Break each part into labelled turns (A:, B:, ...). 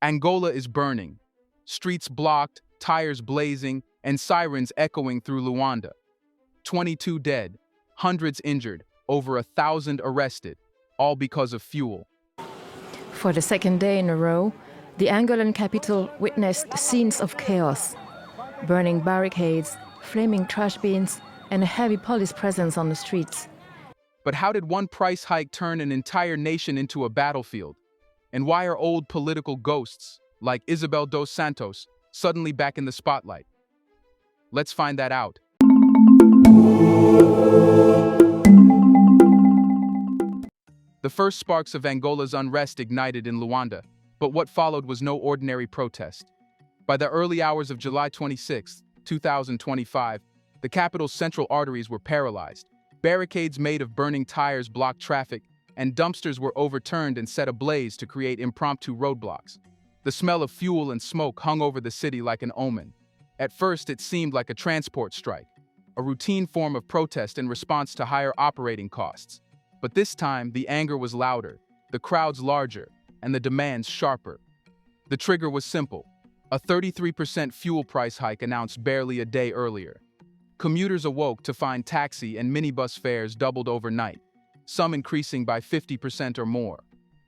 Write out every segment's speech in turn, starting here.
A: Angola is burning. Streets blocked, tires blazing, and sirens echoing through Luanda. 22 dead, hundreds injured, over 1,000 arrested, all because of fuel.
B: For the second day in a row, the Angolan capital witnessed scenes of chaos. Burning barricades, flaming trash bins, and a heavy police presence on the streets.
A: But how did one price hike turn an entire nation into a battlefield? And why are old political ghosts, like Isabel dos Santos, suddenly back in the spotlight? Let's find that out. The first sparks of Angola's unrest ignited in Luanda, but what followed was no ordinary protest. By the early hours of July 26, 2025, the capital's central arteries were paralyzed. Barricades made of burning tires blocked traffic, and dumpsters were overturned and set ablaze to create impromptu roadblocks. The smell of fuel and smoke hung over the city like an omen. At first, it seemed like a transport strike, a routine form of protest in response to higher operating costs. But this time, the anger was louder, the crowds larger, and the demands sharper. The trigger was simple: a 33% fuel price hike announced barely a day earlier. Commuters awoke to find taxi and minibus fares doubled overnight, some increasing by 50% or more.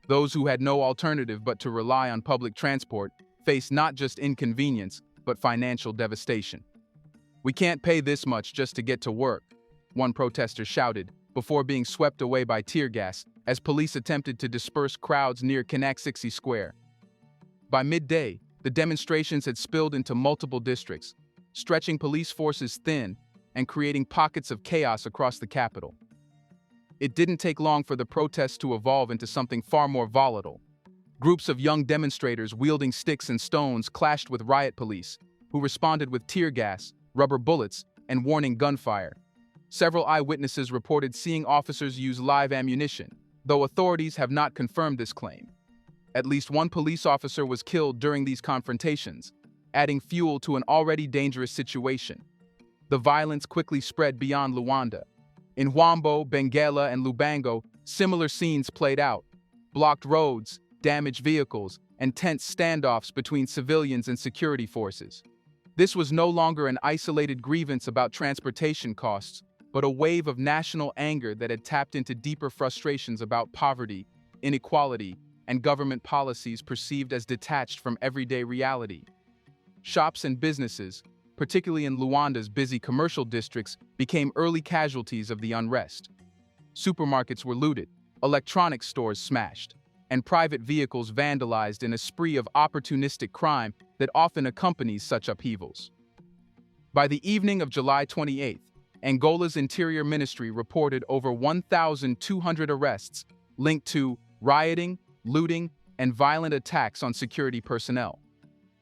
A: Those who had no alternative but to rely on public transport faced not just inconvenience, but financial devastation. "We can't pay this much just to get to work," one protester shouted, before being swept away by tear gas as police attempted to disperse crowds near Canaxixi Square. By midday, the demonstrations had spilled into multiple districts, stretching police forces thin and creating pockets of chaos across the capital. It didn't take long for the protests to evolve into something far more volatile. Groups of young demonstrators wielding sticks and stones clashed with riot police, who responded with tear gas, rubber bullets, and warning gunfire. Several eyewitnesses reported seeing officers use live ammunition, though authorities have not confirmed this claim. At least one police officer was killed during these confrontations, adding fuel to an already dangerous situation. The violence quickly spread beyond Luanda. In Huambo, Benguela, and Lubango, similar scenes played out: blocked roads, damaged vehicles, and tense standoffs between civilians and security forces. This was no longer an isolated grievance about transportation costs, but a wave of national anger that had tapped into deeper frustrations about poverty, inequality, and government policies perceived as detached from everyday reality. Shops and businesses, particularly in Luanda's busy commercial districts, became early casualties of the unrest. Supermarkets were looted, electronics stores smashed, and private vehicles vandalized in a spree of opportunistic crime that often accompanies such upheavals. By the evening of July 28th, Angola's Interior Ministry reported over 1,200 arrests linked to rioting, looting, and violent attacks on security personnel.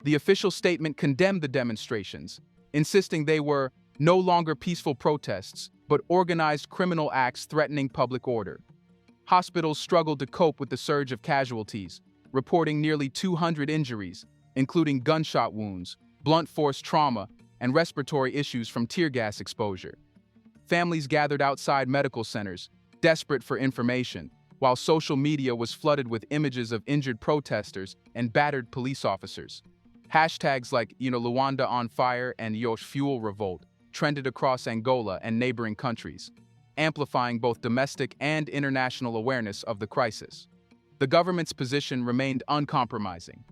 A: The official statement condemned the demonstrations, insisting they were no longer peaceful protests, but organized criminal acts threatening public order. Hospitals struggled to cope with the surge of casualties, reporting nearly 200 injuries, including gunshot wounds, blunt force trauma, and respiratory issues from tear gas exposure. Families gathered outside medical centers, desperate for information, while social media was flooded with images of injured protesters and battered police officers. Hashtags like Luanda on fire and Riots fuel revolt trended across Angola and neighboring countries, amplifying both domestic and international awareness of the crisis. The government's position remained uncompromising.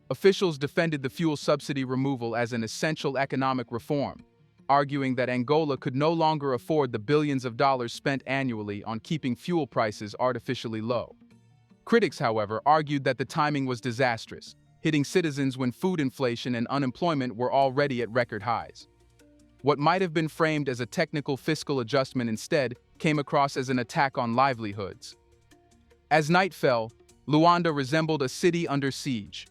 A: Officials defended the fuel subsidy removal as an essential economic reform, arguing that Angola could no longer afford the billions of dollars spent annually on keeping fuel prices artificially low. Critics, however, argued that the timing was disastrous, hitting citizens when food inflation and unemployment were already at record highs. What might have been framed as a technical fiscal adjustment instead came across as an attack on livelihoods. As night fell, Luanda resembled a city under siege.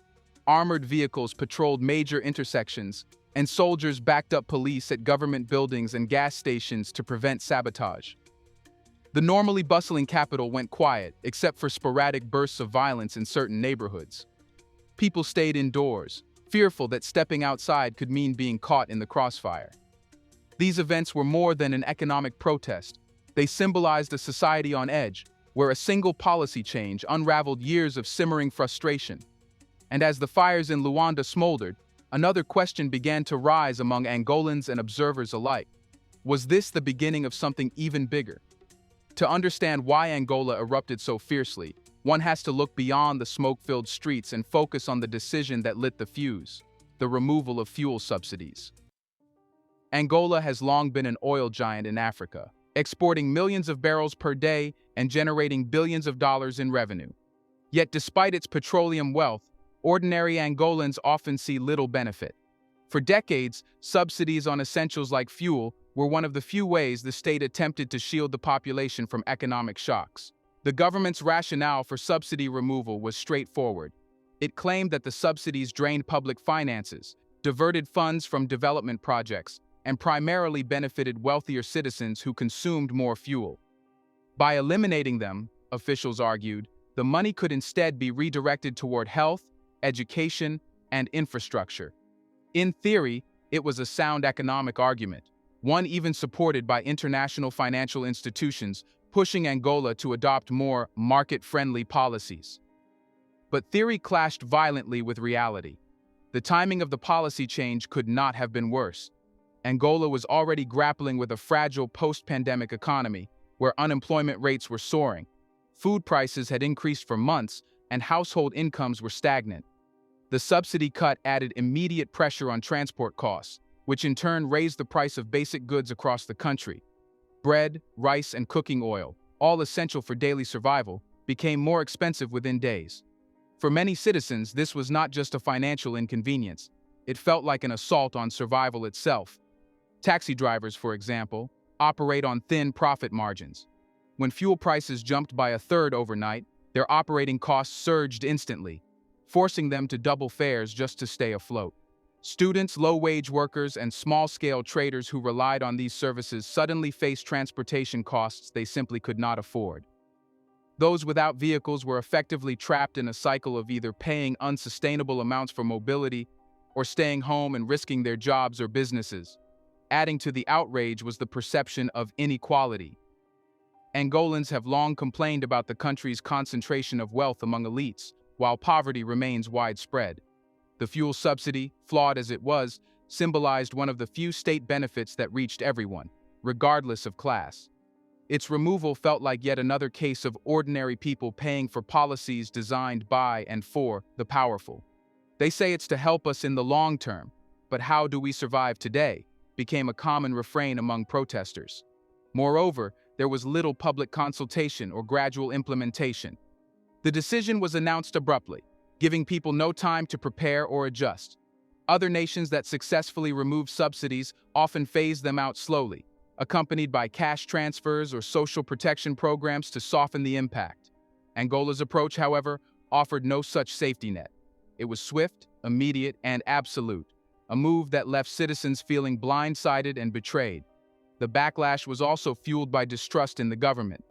A: Armored vehicles patrolled major intersections, and soldiers backed up police at government buildings and gas stations to prevent sabotage. The normally bustling capital went quiet, except for sporadic bursts of violence in certain neighborhoods. People stayed indoors, fearful that stepping outside could mean being caught in the crossfire. These events were more than an economic protest. They symbolized a society on edge, where a single policy change unraveled years of simmering frustration. And as the fires in Luanda smoldered, another question began to rise among Angolans and observers alike. Was this the beginning of something even bigger? To understand why Angola erupted so fiercely, one has to look beyond the smoke-filled streets and focus on the decision that lit the fuse: the removal of fuel subsidies. Angola has long been an oil giant in Africa, exporting millions of barrels per day and generating billions of dollars in revenue. Yet despite its petroleum wealth, ordinary Angolans often see little benefit. For decades, subsidies on essentials like fuel were one of the few ways the state attempted to shield the population from economic shocks. The government's rationale for subsidy removal was straightforward. It claimed that the subsidies drained public finances, diverted funds from development projects, and primarily benefited wealthier citizens who consumed more fuel. By eliminating them, officials argued, the money could instead be redirected toward health, education, and infrastructure. In theory, it was a sound economic argument, one even supported by international financial institutions, pushing Angola to adopt more market-friendly policies. But theory clashed violently with reality. The timing of the policy change could not have been worse. Angola was already grappling with a fragile post-pandemic economy, where unemployment rates were soaring. Food prices had increased for months, and household incomes were stagnant. The subsidy cut added immediate pressure on transport costs, which in turn raised the price of basic goods across the country. Bread, rice, and cooking oil, all essential for daily survival, became more expensive within days. For many citizens, this was not just a financial inconvenience. It felt like an assault on survival itself. Taxi drivers, for example, operate on thin profit margins. When fuel prices jumped by a third overnight, their operating costs surged instantly, forcing them to double fares just to stay afloat. Students, low-wage workers, and small-scale traders who relied on these services suddenly faced transportation costs they simply could not afford. Those without vehicles were effectively trapped in a cycle of either paying unsustainable amounts for mobility or staying home and risking their jobs or businesses. Adding to the outrage was the perception of inequality. Angolans have long complained about the country's concentration of wealth among elites, while poverty remains widespread. The fuel subsidy, flawed as it was, symbolized one of the few state benefits that reached everyone, regardless of class. Its removal felt like yet another case of ordinary people paying for policies designed by and for the powerful. They say it's to help us in the long term, but how do we survive today? Became a common refrain among protesters. Moreover, there was little public consultation or gradual implementation. The decision was announced abruptly, giving people no time to prepare or adjust. Other nations that successfully removed subsidies often phased them out slowly, accompanied by cash transfers or social protection programs to soften the impact. Angola's approach, however, offered no such safety net. It was swift, immediate, and absolute, a move that left citizens feeling blindsided and betrayed. The backlash was also fueled by distrust in the government.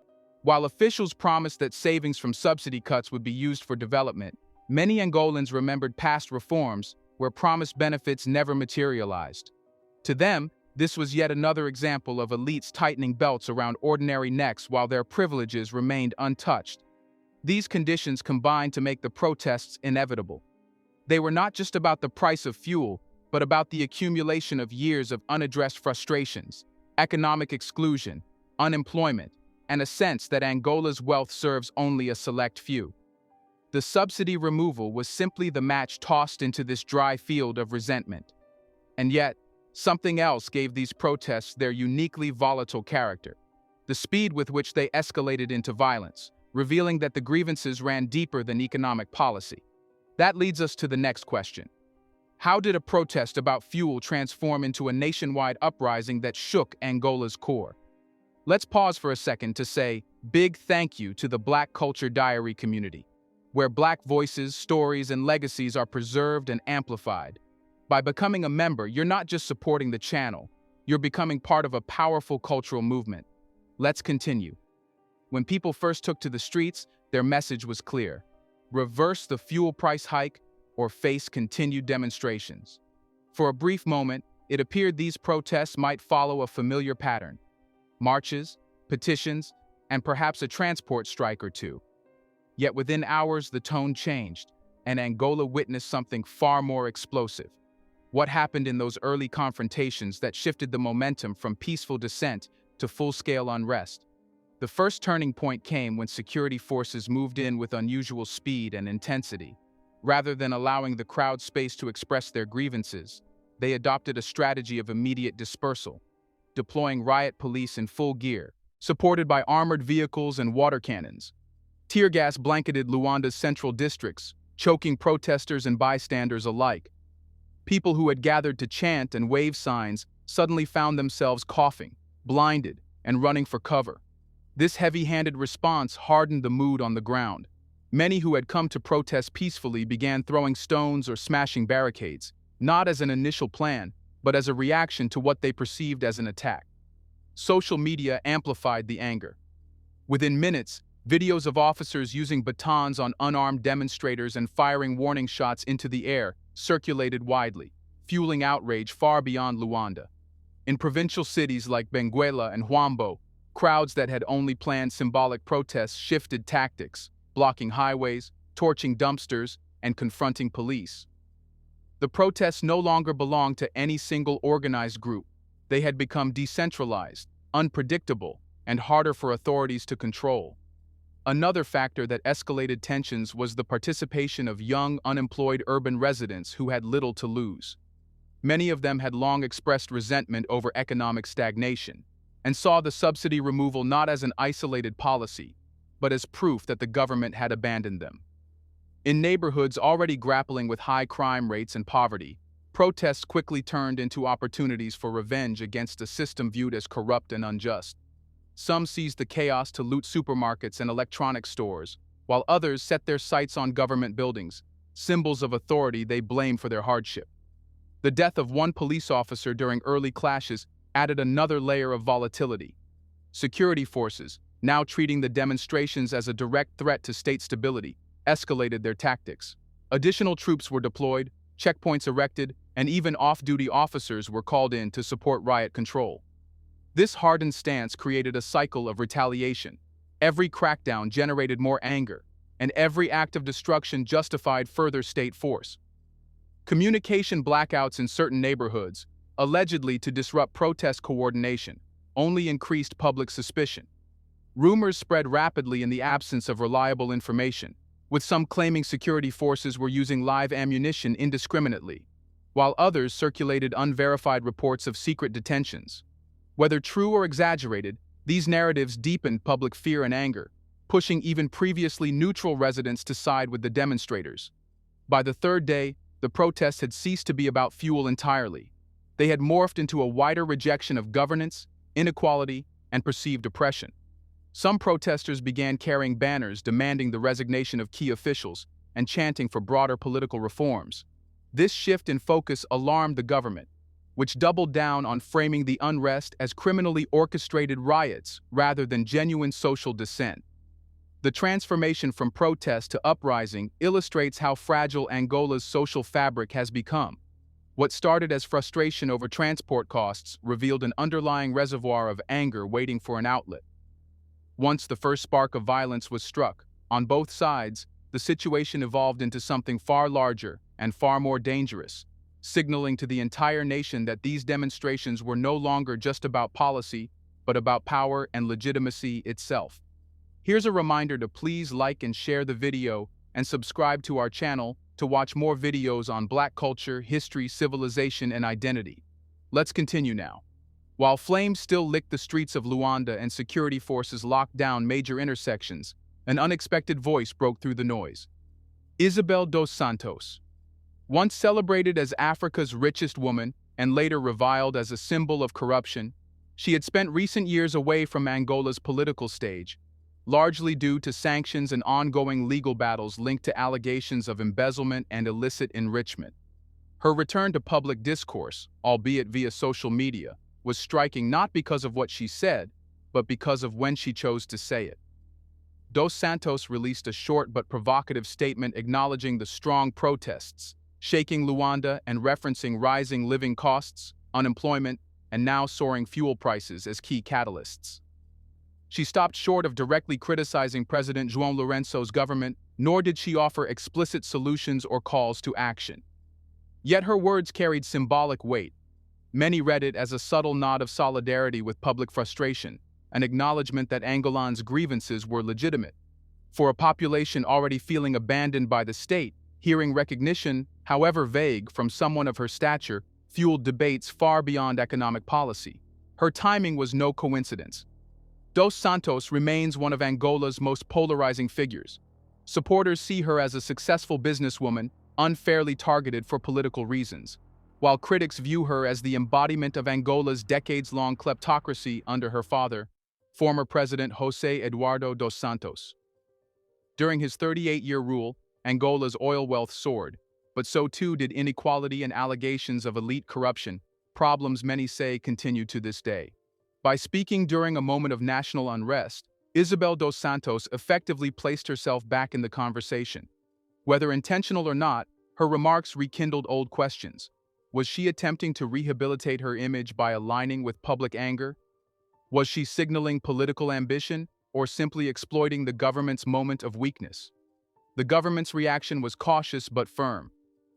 A: While officials promised that savings from subsidy cuts would be used for development, many Angolans remembered past reforms where promised benefits never materialized. To them, this was yet another example of elites tightening belts around ordinary necks while their privileges remained untouched. These conditions combined to make the protests inevitable. They were not just about the price of fuel, but about the accumulation of years of unaddressed frustrations, economic exclusion, unemployment, and a sense that Angola's wealth serves only a select few. The subsidy removal was simply the match tossed into this dry field of resentment. And yet, something else gave these protests their uniquely volatile character: the speed with which they escalated into violence, revealing that the grievances ran deeper than economic policy. That leads us to the next question. How did a protest about fuel transform into a nationwide uprising that shook Angola's core? Let's pause for a second to say big thank you to the Black Culture Diary community, where Black voices, stories, and legacies are preserved and amplified. By becoming a member, you're not just supporting the channel, you're becoming part of a powerful cultural movement. Let's continue. When people first took to the streets, their message was clear: reverse the fuel price hike or face continued demonstrations. For a brief moment, it appeared these protests might follow a familiar pattern: marches, petitions, and perhaps a transport strike or two. Yet within hours, the tone changed. and Angola witnessed something far more explosive. What happened in those early confrontations that shifted the momentum from peaceful dissent to full-scale unrest? The first turning point came when security forces moved in with unusual speed and intensity. Rather than allowing the crowd space to express their grievances, they adopted a strategy of immediate dispersal, deploying riot police in full gear, supported by armored vehicles and water cannons. Tear gas blanketed Luanda's central districts, choking protesters and bystanders alike. People who had gathered to chant and wave signs suddenly found themselves coughing, blinded, and running for cover. This heavy-handed response hardened the mood on the ground. Many who had come to protest peacefully began throwing stones or smashing barricades, not as an initial plan, but as a reaction to what they perceived as an attack. Social media amplified the anger. Within minutes, videos of officers using batons on unarmed demonstrators and firing warning shots into the air circulated widely, fueling outrage far beyond Luanda. In provincial cities like Benguela and Huambo, crowds that had only planned symbolic protests shifted tactics, blocking highways, torching dumpsters, and confronting police. The protests no longer belonged to any single organized group. They had become decentralized, unpredictable, and harder for authorities to control. Another factor that escalated tensions was the participation of young, unemployed urban residents who had little to lose. Many of them had long expressed resentment over economic stagnation, and saw the subsidy removal not as an isolated policy, but as proof that the government had abandoned them. In neighborhoods already grappling with high crime rates and poverty, protests quickly turned into opportunities for revenge against a system viewed as corrupt and unjust. Some seized the chaos to loot supermarkets and electronics stores, while others set their sights on government buildings, symbols of authority they blamed for their hardship. The death of one police officer during early clashes added another layer of volatility. Security forces, now treating the demonstrations as a direct threat to state stability, escalated their tactics. Additional troops were deployed, checkpoints erected, and even off-duty officers were called in to support riot control. This hardened stance created a cycle of retaliation. Every crackdown generated more anger, and every act of destruction justified further state force. Communication blackouts in certain neighborhoods, allegedly to disrupt protest coordination, only increased public suspicion. Rumors spread rapidly in the absence of reliable information, with some claiming security forces were using live ammunition indiscriminately, while others circulated unverified reports of secret detentions. Whether true or exaggerated, these narratives deepened public fear and anger, pushing even previously neutral residents to side with the demonstrators. By the third day, the protests had ceased to be about fuel entirely. They had morphed into a wider rejection of governance, inequality, and perceived oppression. Some protesters began carrying banners demanding the resignation of key officials and chanting for broader political reforms. This shift in focus alarmed the government, which doubled down on framing the unrest as criminally orchestrated riots rather than genuine social dissent. The transformation from protest to uprising illustrates how fragile Angola's social fabric has become. What started as frustration over transport costs revealed an underlying reservoir of anger waiting for an outlet. Once the first spark of violence was struck, on both sides, the situation evolved into something far larger and far more dangerous, signaling to the entire nation that these demonstrations were no longer just about policy, but about power and legitimacy itself. Here's a reminder to please like and share the video and subscribe to our channel to watch more videos on Black culture, history, civilization, and identity. Let's continue now. While flames still licked the streets of Luanda and security forces locked down major intersections, an unexpected voice broke through the noise. Isabel dos Santos. Once celebrated as Africa's richest woman and later reviled as a symbol of corruption, she had spent recent years away from Angola's political stage, largely due to sanctions and ongoing legal battles linked to allegations of embezzlement and illicit enrichment. Her return to public discourse, albeit via social media, was striking not because of what she said, but because of when she chose to say it. Dos Santos released a short but provocative statement acknowledging the strong protests, shaking Luanda and referencing rising living costs, unemployment, and now soaring fuel prices as key catalysts. She stopped short of directly criticizing President João Lourenço's government, nor did she offer explicit solutions or calls to action. Yet her words carried symbolic weight. Many read it as a subtle nod of solidarity with public frustration, an acknowledgement that Angolans' grievances were legitimate. For a population already feeling abandoned by the state, hearing recognition, however vague, from someone of her stature fueled debates far beyond economic policy. Her timing was no coincidence. Dos Santos remains one of Angola's most polarizing figures. Supporters see her as a successful businesswoman, unfairly targeted for political reasons, while critics view her as the embodiment of Angola's decades-long kleptocracy under her father, former President José Eduardo dos Santos. During his 38-year rule, Angola's oil wealth soared, but so too did inequality and allegations of elite corruption, problems many say continue to this day. By speaking during a moment of national unrest, Isabel dos Santos effectively placed herself back in the conversation. Whether intentional or not, her remarks rekindled old questions. Was she attempting to rehabilitate her image by aligning with public anger? Was she signaling political ambition, or simply exploiting the government's moment of weakness? The government's reaction was cautious but firm.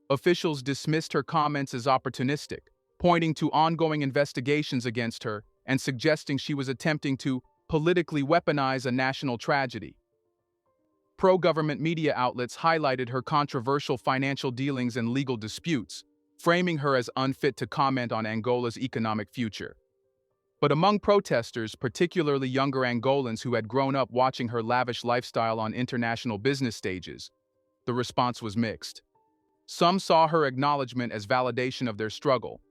A: Officials dismissed her comments as opportunistic, pointing to ongoing investigations against her and suggesting she was attempting to politically weaponize a national tragedy. Pro-government media outlets highlighted her controversial financial dealings and legal disputes, framing her as unfit to comment on Angola's economic future. But among protesters, particularly younger Angolans who had grown up watching her lavish lifestyle on international business stages, the response was mixed. Some saw her acknowledgement as validation of their struggle,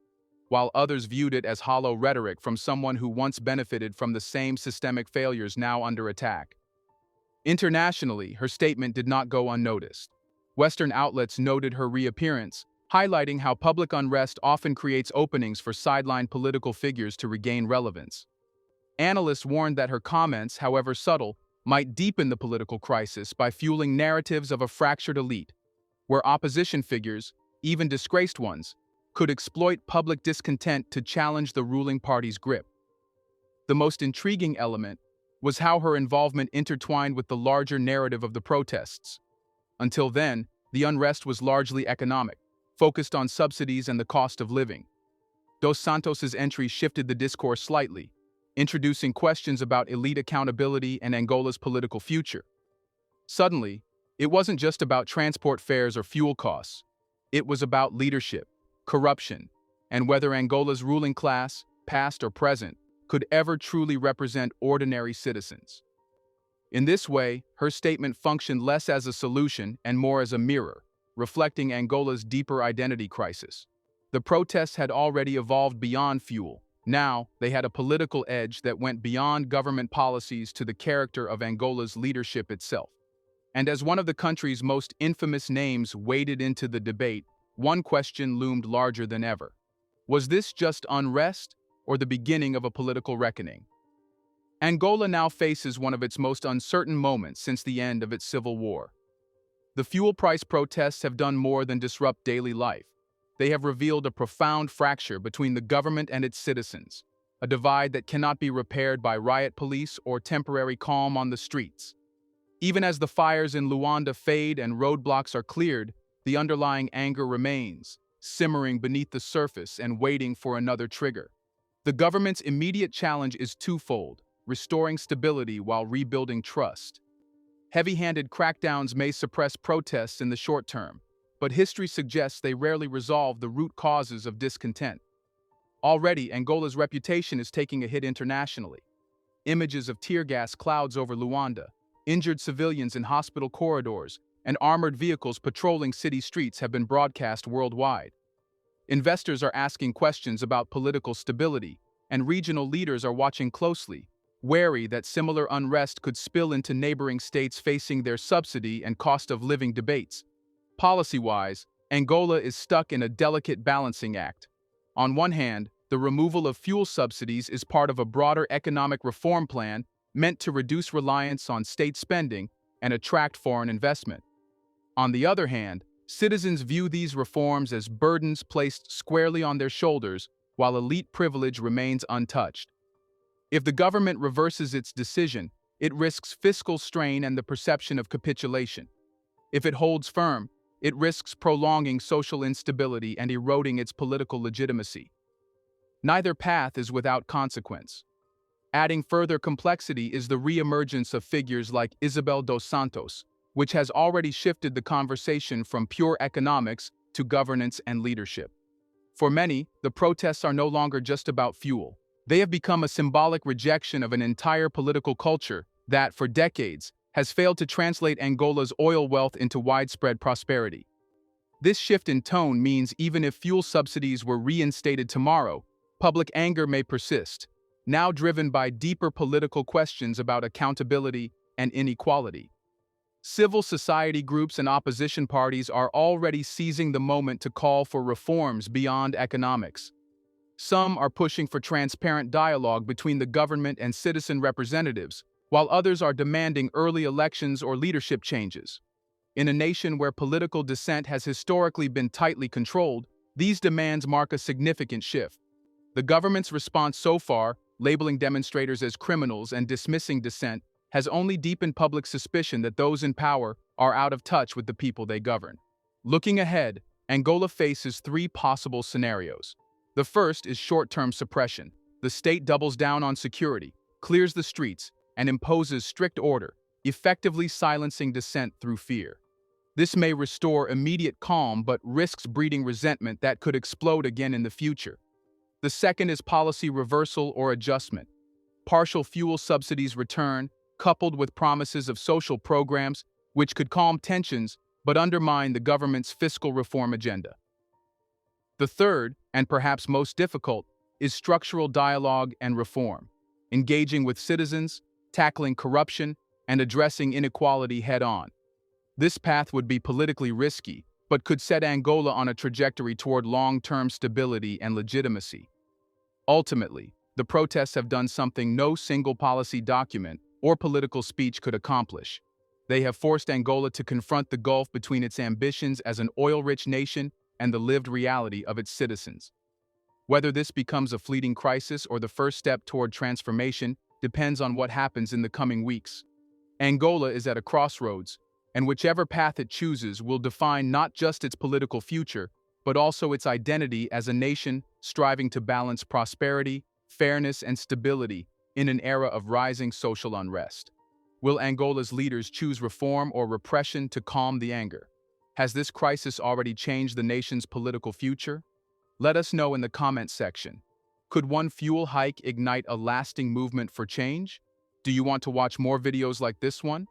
A: while others viewed it as hollow rhetoric from someone who once benefited from the same systemic failures now under attack. Internationally, her statement did not go unnoticed. Western outlets noted her reappearance, highlighting how public unrest often creates openings for sidelined political figures to regain relevance. Analysts warned that her comments, however subtle, might deepen the political crisis by fueling narratives of a fractured elite, where opposition figures, even disgraced ones, could exploit public discontent to challenge the ruling party's grip. The most intriguing element was how her involvement intertwined with the larger narrative of the protests. Until then, the unrest was largely economic, focused on subsidies and the cost of living. Dos Santos's entry shifted the discourse slightly, introducing questions about elite accountability and Angola's political future. Suddenly, it wasn't just about transport fares or fuel costs. It was about leadership, corruption, and whether Angola's ruling class, past or present, could ever truly represent ordinary citizens. In this way, her statement functioned less as a solution and more as a mirror, reflecting Angola's deeper identity crisis. The protests had already evolved beyond fuel. Now, they had a political edge that went beyond government policies to the character of Angola's leadership itself. And as one of the country's most infamous names waded into the debate, one question loomed larger than ever. Was this just unrest, or the beginning of a political reckoning? Angola now faces one of its most uncertain moments since the end of its civil war. The fuel price protests have done more than disrupt daily life. They have revealed a profound fracture between the government and its citizens, a divide that cannot be repaired by riot police or temporary calm on the streets. Even as the fires in Luanda fade and roadblocks are cleared, the underlying anger remains, simmering beneath the surface and waiting for another trigger. The government's immediate challenge is twofold: restoring stability while rebuilding trust. Heavy-handed crackdowns may suppress protests in the short term, but history suggests they rarely resolve the root causes of discontent. Already, Angola's reputation is taking a hit internationally. Images of tear gas clouds over Luanda, injured civilians in hospital corridors, and armored vehicles patrolling city streets have been broadcast worldwide. Investors are asking questions about political stability, and regional leaders are watching closely, wary that similar unrest could spill into neighboring states facing their subsidy and cost of living debates. Policy-wise, Angola is stuck in a delicate balancing act. On one hand, the removal of fuel subsidies is part of a broader economic reform plan meant to reduce reliance on state spending and attract foreign investment. On the other hand, citizens view these reforms as burdens placed squarely on their shoulders, while elite privilege remains untouched. If the government reverses its decision, it risks fiscal strain and the perception of capitulation. If it holds firm, it risks prolonging social instability and eroding its political legitimacy. Neither path is without consequence. Adding further complexity is the re-emergence of figures like Isabel dos Santos, which has already shifted the conversation from pure economics to governance and leadership. For many, the protests are no longer just about fuel. They have become a symbolic rejection of an entire political culture that, for decades, has failed to translate Angola's oil wealth into widespread prosperity. This shift in tone means even if fuel subsidies were reinstated tomorrow, public anger may persist, now driven by deeper political questions about accountability and inequality. Civil society groups and opposition parties are already seizing the moment to call for reforms beyond economics. Some are pushing for transparent dialogue between the government and citizen representatives, while others are demanding early elections or leadership changes. In a nation where political dissent has historically been tightly controlled, these demands mark a significant shift. The government's response so far, labeling demonstrators as criminals and dismissing dissent, has only deepened public suspicion that those in power are out of touch with the people they govern. Looking ahead, Angola faces three possible scenarios. The first is short-term suppression. The state doubles down on security, clears the streets, and imposes strict order, effectively silencing dissent through fear. This may restore immediate calm but risks breeding resentment that could explode again in the future. The second is policy reversal or adjustment. Partial fuel subsidies return, coupled with promises of social programs, which could calm tensions but undermine the government's fiscal reform agenda. The third, and perhaps most difficult, is structural dialogue and reform, engaging with citizens, tackling corruption, and addressing inequality head-on. This path would be politically risky, but could set Angola on a trajectory toward long-term stability and legitimacy. Ultimately, the protests have done something no single policy document or political speech could accomplish. They have forced Angola to confront the gulf between its ambitions as an oil-rich nation and the lived reality of its citizens. Whether this becomes a fleeting crisis or the first step toward transformation depends on what happens in the coming weeks. Angola is at a crossroads, and whichever path it chooses will define not just its political future, but also its identity as a nation striving to balance prosperity, fairness, and stability in an era of rising social unrest. Will Angola's leaders choose reform or repression to calm the anger? Has this crisis already changed the nation's political future? Let us know in the comments section. Could one fuel hike ignite a lasting movement for change? Do you want to watch more videos like this one?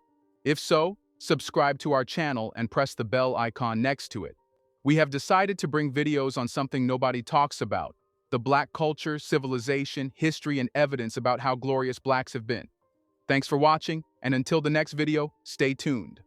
A: If so, subscribe to our channel and press the bell icon next to it. We have decided to bring videos on something nobody talks about: the Black culture, civilization, history, and evidence about how glorious Blacks have been. Thanks for watching, and until the next video, stay tuned.